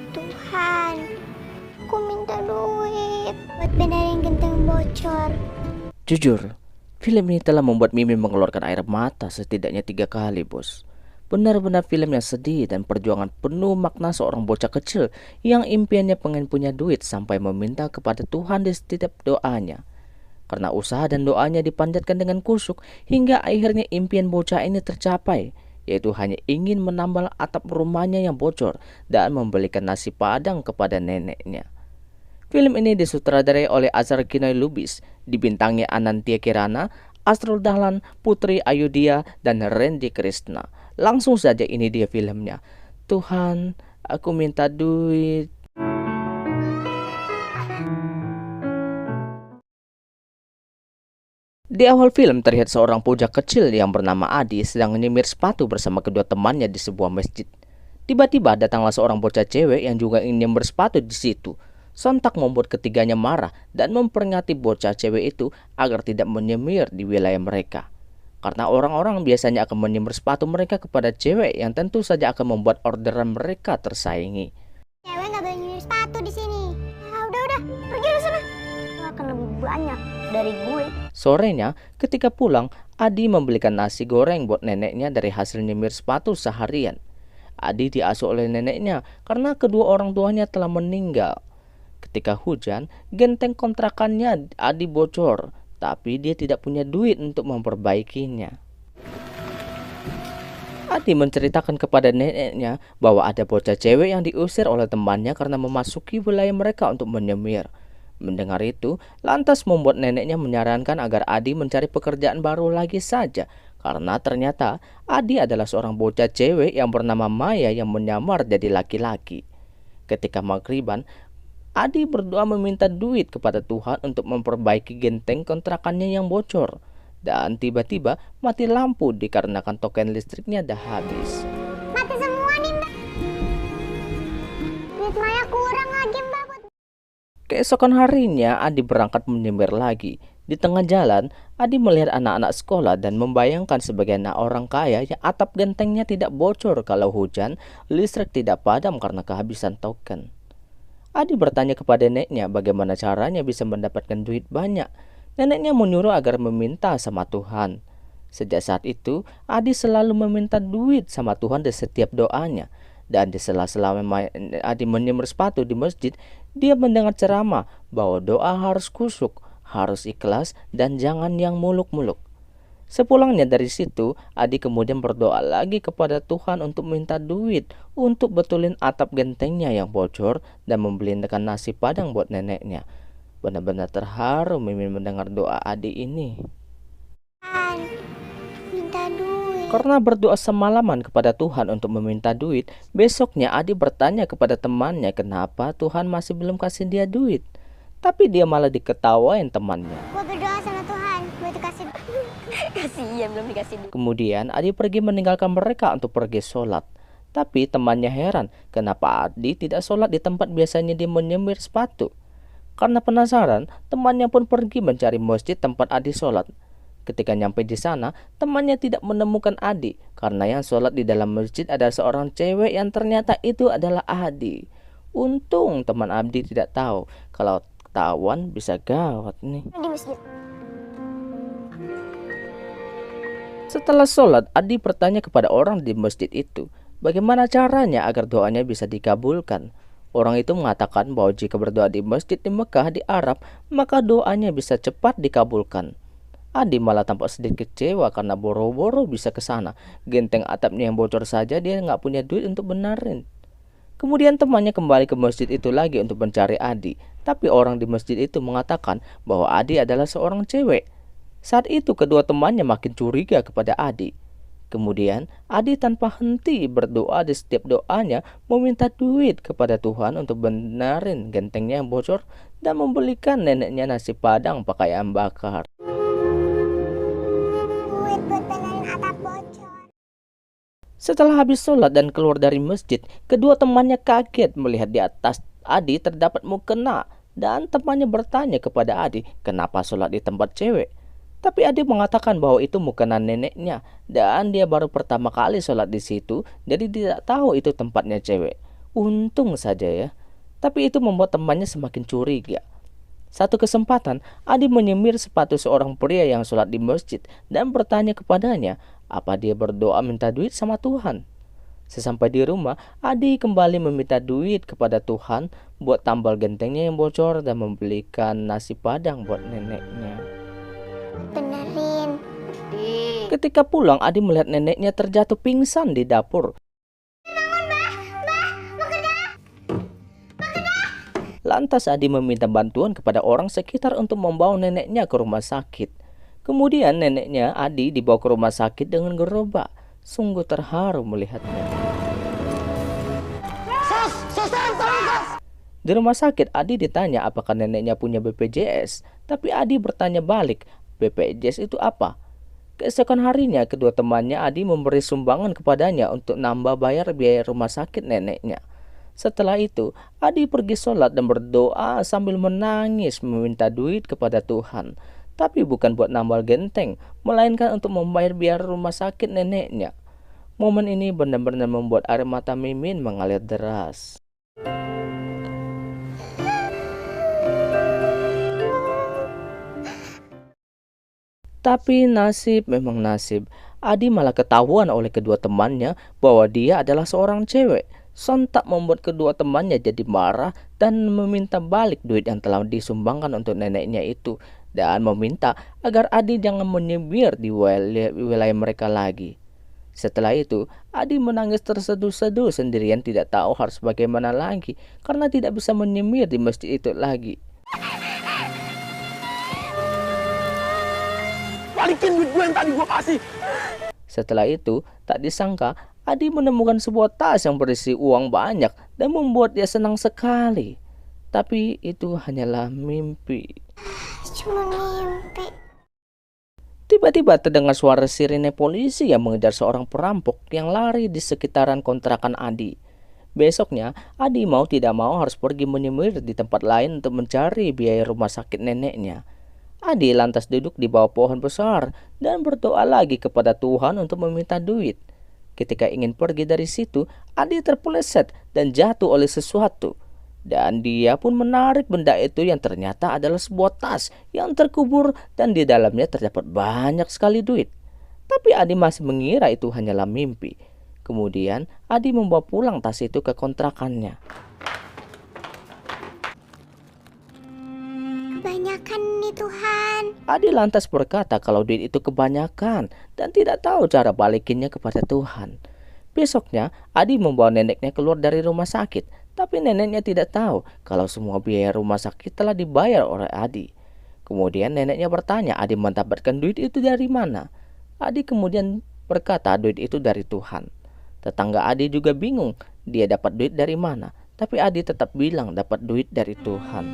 Tuhan, aku minta duit buat benerin genteng bocor. Jujur, film ini telah membuat Mimin mengeluarkan air mata setidaknya 3 kali, bos. Benar-benar film yang sedih dan perjuangan penuh makna seorang bocah kecil yang impiannya pengen punya duit sampai meminta kepada Tuhan di setiap doanya. Karena usaha dan doanya dipanjatkan dengan kusuk hingga akhirnya impian bocah ini tercapai, yaitu hanya ingin menambal atap rumahnya yang bocor dan membelikan nasi padang kepada neneknya. Film ini disutradarai oleh Azhar Kinoy Lubis, dibintangi Anantia Kirana, Asrul Dahlan, Putri Ayudhya, dan Randy Krishna. Langsung saja ini dia filmnya. Tuhan, aku minta duit. Di awal film terlihat seorang pujak kecil yang bernama Adi sedang menyemir sepatu bersama kedua temannya di sebuah masjid. Tiba-tiba datanglah seorang bocah cewek yang juga ingin nyemir sepatu di situ. Sontak membuat ketiganya marah dan memperingati bocah cewek itu agar tidak menyemir di wilayah mereka. Karena orang-orang biasanya akan menyemir sepatu mereka kepada cewek yang tentu saja akan membuat orderan mereka tersaingi. Cewek nggak boleh nyuri sepatu di sini. Udah, pergi lu sana. Lu akan lebih banyak dari gue. Sorenya, ketika pulang, Adi membelikan nasi goreng buat neneknya dari hasil nyemir sepatu seharian. Adi diasuh oleh neneknya karena kedua orang tuanya telah meninggal. Ketika hujan, genteng kontrakannya Adi bocor, tapi dia tidak punya duit untuk memperbaikinya. Adi menceritakan kepada neneknya bahwa ada bocah cewek yang diusir oleh temannya karena memasuki wilayah mereka untuk menyemir. Mendengar itu, lantas membuat neneknya menyarankan agar Adi mencari pekerjaan baru lagi saja, karena ternyata Adi adalah seorang bocah cewek yang bernama Maya yang menyamar jadi laki-laki. Ketika maghriban, Adi berdoa meminta duit kepada Tuhan untuk memperbaiki genteng kontrakannya yang bocor. Dan tiba-tiba mati lampu dikarenakan token listriknya dah habis. Mati semua nih, Mbak. Duit Maya kurang lagi, Mbak. Keesokan harinya Adi berangkat menyemir lagi. Di tengah jalan, Adi melihat anak-anak sekolah dan membayangkan sebagai anak orang kaya yang atap gentengnya tidak bocor kalau hujan, listrik tidak padam karena kehabisan token. Adi bertanya kepada neneknya bagaimana caranya bisa mendapatkan duit banyak. Neneknya menyuruh agar meminta sama Tuhan. Sejak saat itu, Adi selalu meminta duit sama Tuhan di setiap doanya. Dan di sela-sela Adi menyemir sepatu di masjid, dia mendengar ceramah bahwa doa harus kusuk, harus ikhlas, dan jangan yang muluk-muluk. Sepulangnya dari situ, Adi kemudian berdoa lagi kepada Tuhan untuk minta duit untuk betulin atap gentengnya yang bocor dan membelikan nasi padang buat neneknya. Benar-benar terharu Mimin mendengar doa Adi ini. Tuhan, minta duit. Karena berdoa semalaman kepada Tuhan untuk meminta duit, besoknya Adi bertanya kepada temannya kenapa Tuhan masih belum kasih dia duit. Tapi dia malah diketawain temannya. Gue berdoa sama Tuhan buat dikasih. Kasihan belum dikasih duit. Kemudian Adi pergi meninggalkan mereka untuk pergi sholat. Tapi temannya heran kenapa Adi tidak sholat di tempat biasanya dia menyemir sepatu. Karena penasaran, temannya pun pergi mencari masjid tempat Adi sholat. Ketika nyampe di sana, temannya tidak menemukan Adi karena yang sholat di dalam masjid ada seorang cewek yang ternyata itu adalah Adi. Untung teman Adi tidak tahu, kalau ketahuan bisa gawat nih. Di masjid. Setelah sholat, Adi bertanya kepada orang di masjid itu, bagaimana caranya agar doanya bisa dikabulkan. Orang itu mengatakan bahwa jika berdoa di masjid di Mekah di Arab, maka doanya bisa cepat dikabulkan. Adi malah tampak sedikit kecewa karena boro-boro bisa ke sana. Genteng atapnya yang bocor saja dia nggak punya duit untuk benerin. Kemudian temannya kembali ke masjid itu lagi untuk mencari Adi. Tapi orang di masjid itu mengatakan bahwa Adi adalah seorang cewek. Saat itu kedua temannya makin curiga kepada Adi. Kemudian Adi tanpa henti berdoa di setiap doanya meminta duit kepada Tuhan untuk benerin gentengnya yang bocor dan membelikan neneknya nasi padang pakai ayam bakar. Duit buat benerin atap bocor. Setelah habis sholat dan keluar dari masjid, kedua temannya kaget melihat di atas Adi terdapat mukena dan temannya bertanya kepada Adi kenapa sholat di tempat cewek. Tapi Adi mengatakan bahwa itu mukena neneknya dan dia baru pertama kali sholat di situ, jadi tidak tahu itu tempatnya cewek. Untung saja ya. Tapi itu membuat temannya semakin curiga. Satu kesempatan, Adi menyemir sepatu seorang pria yang sholat di masjid dan bertanya kepadanya apa dia berdoa minta duit sama Tuhan. Sesampai di rumah, Adi kembali meminta duit kepada Tuhan buat tambal gentengnya yang bocor dan membelikan nasi padang buat neneknya. Benerin. Ketika pulang, Adi melihat neneknya terjatuh pingsan di dapur. Lantas Adi meminta bantuan kepada orang sekitar untuk membawa neneknya ke rumah sakit. Kemudian neneknya Adi dibawa ke rumah sakit dengan gerobak. Sungguh terharu melihatnya. Di rumah sakit Adi ditanya apakah neneknya punya BPJS. Tapi Adi bertanya balik, BPJS itu apa? Keesokan harinya kedua temannya Adi memberi sumbangan kepadanya untuk nambah bayar biaya rumah sakit neneknya. Setelah itu, Adi pergi sholat dan berdoa sambil menangis meminta duit kepada Tuhan. Tapi bukan buat nambal genteng, melainkan untuk membayar biaya rumah sakit neneknya. Momen ini benar-benar membuat air mata Mimin mengalir deras. Tapi nasib memang nasib. Adi malah ketahuan oleh kedua temannya bahwa dia adalah seorang cewek. Sontak membuat kedua temannya jadi marah dan meminta balik duit yang telah disumbangkan untuk neneknya itu. Dan meminta agar Adi jangan menyibir di wilayah mereka lagi. Setelah itu, Adi menangis terseduh-seduh sendirian tidak tahu harus bagaimana lagi. Karena tidak bisa menyemir di masjid itu lagi. Balikin duit gue yang tadi gue kasih. Setelah itu, tak disangka Adi menemukan sebuah tas yang berisi uang banyak dan membuat dia senang sekali. Tapi itu hanyalah mimpi. Cuma mimpi. Tiba-tiba terdengar suara sirine polisi yang mengejar seorang perampok yang lari di sekitaran kontrakan Adi. Besoknya, Adi mau tidak mau harus pergi menyemir di tempat lain untuk mencari biaya rumah sakit neneknya. Adi lantas duduk di bawah pohon besar dan berdoa lagi kepada Tuhan untuk meminta duit. Ketika ingin pergi dari situ, Adi terpeleset dan jatuh oleh sesuatu. Dan dia pun menarik benda itu yang ternyata adalah sebuah tas yang terkubur dan di dalamnya terdapat banyak sekali duit. Tapi Adi masih mengira itu hanyalah mimpi. Kemudian Adi membawa pulang tas itu ke kontrakannya. Kebanyakan nih Tuhan. Adi lantas berkata kalau duit itu kebanyakan dan tidak tahu cara balikinnya kepada Tuhan. Besoknya, Adi membawa neneknya keluar dari rumah sakit. Tapi neneknya tidak tahu kalau semua biaya rumah sakit telah dibayar oleh Adi. Kemudian neneknya bertanya Adi mendapatkan duit itu dari mana. Adi kemudian berkata duit itu dari Tuhan. Tetangga Adi juga bingung dia dapat duit dari mana. Tapi Adi tetap bilang dapat duit dari Tuhan.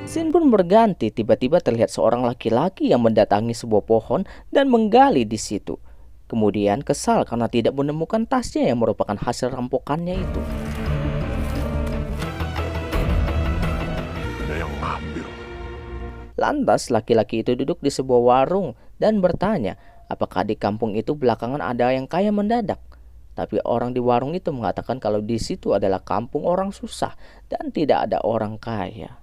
Scene pun berganti, tiba-tiba terlihat seorang laki-laki yang mendatangi sebuah pohon dan menggali di situ. Kemudian kesal karena tidak menemukan tasnya yang merupakan hasil rampokannya itu. Ada yang ngambil. Lantas laki-laki itu duduk di sebuah warung dan bertanya apakah di kampung itu belakangan ada yang kaya mendadak. Tapi orang di warung itu mengatakan kalau di situ adalah kampung orang susah dan tidak ada orang kaya.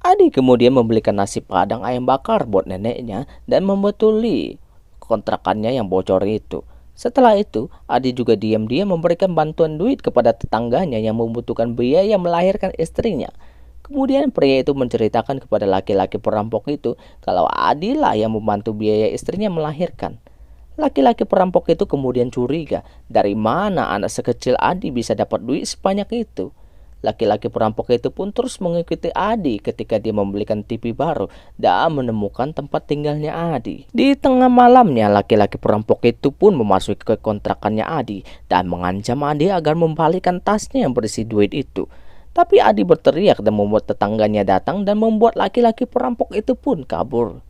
Adi kemudian membelikan nasi padang ayam bakar buat neneknya dan membetuli kontrakannya yang bocor itu. Setelah itu, Adi juga diam-diam memberikan bantuan duit kepada tetangganya yang membutuhkan biaya melahirkan istrinya. Kemudian pria itu menceritakan kepada laki-laki perampok itu kalau Adi lah yang membantu biaya istrinya melahirkan. Laki-laki perampok itu kemudian curiga dari mana anak sekecil Adi bisa dapat duit sebanyak itu. Laki-laki perampok itu pun terus mengikuti Adi ketika dia membelikan TV baru dan menemukan tempat tinggalnya Adi. Di tengah malamnya, laki-laki perampok itu pun memasuki ke kontrakannya Adi dan mengancam Adi agar membalikan tasnya yang berisi duit itu. Tapi Adi berteriak dan membuat tetangganya datang dan membuat laki-laki perampok itu pun kabur.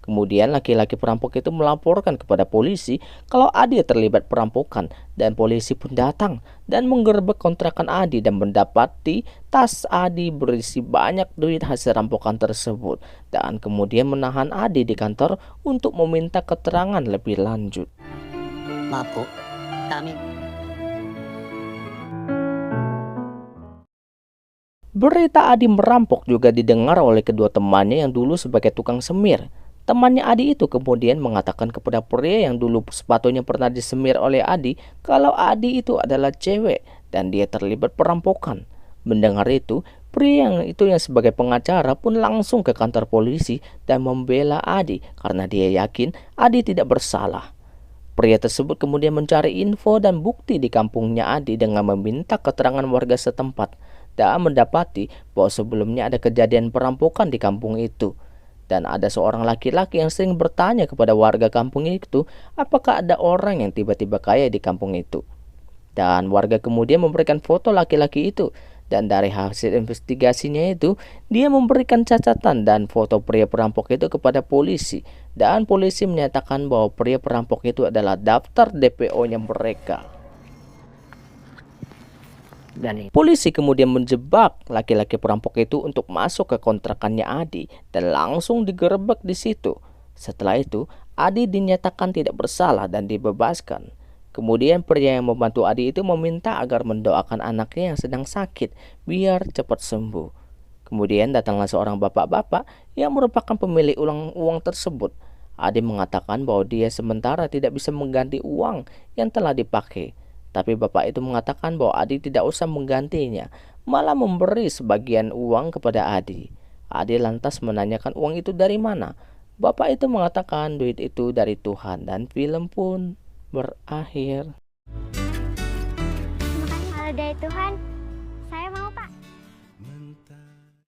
Kemudian laki-laki perampok itu melaporkan kepada polisi kalau Adi terlibat perampokan dan polisi pun datang dan menggerebek kontrakan Adi dan mendapati tas Adi berisi banyak duit hasil rampokan tersebut dan kemudian menahan Adi di kantor untuk meminta keterangan lebih lanjut. Maaf Bu, kami Berita Adi merampok juga didengar oleh kedua temannya yang dulu sebagai tukang semir. Temannya Adi itu kemudian mengatakan kepada pria yang dulu sepatunya pernah disemir oleh Adi kalau Adi itu adalah cewek dan dia terlibat perampokan. Mendengar itu, pria yang sebagai pengacara pun langsung ke kantor polisi dan membela Adi karena dia yakin Adi tidak bersalah. Pria tersebut kemudian mencari info dan bukti di kampungnya Adi dengan meminta keterangan warga setempat dan mendapati bahwa sebelumnya ada kejadian perampokan di kampung itu. Dan ada seorang laki-laki yang sering bertanya kepada warga kampung itu apakah ada orang yang tiba-tiba kaya di kampung itu. Dan warga kemudian memberikan foto laki-laki itu. Dan dari hasil investigasinya itu, dia memberikan catatan dan foto pria perampok itu kepada polisi. Dan polisi menyatakan bahwa pria perampok itu adalah daftar DPO-nya mereka. Dan polisi kemudian menjebak laki-laki perampok itu untuk masuk ke kontrakannya Adi dan langsung digerebek di situ. Setelah itu, Adi dinyatakan tidak bersalah dan dibebaskan. Kemudian pria yang membantu Adi itu meminta agar mendoakan anaknya yang sedang sakit biar cepat sembuh. Kemudian datanglah seorang bapak-bapak yang merupakan pemilik uang tersebut. Adi mengatakan bahwa dia sementara tidak bisa mengganti uang yang telah dipakai. Tapi bapak itu mengatakan bahwa Adi tidak usah menggantinya, malah memberi sebagian uang kepada Adi. Adi lantas menanyakan uang itu dari mana. Bapak itu mengatakan duit itu dari Tuhan dan film pun berakhir. Makanya kalau dari Tuhan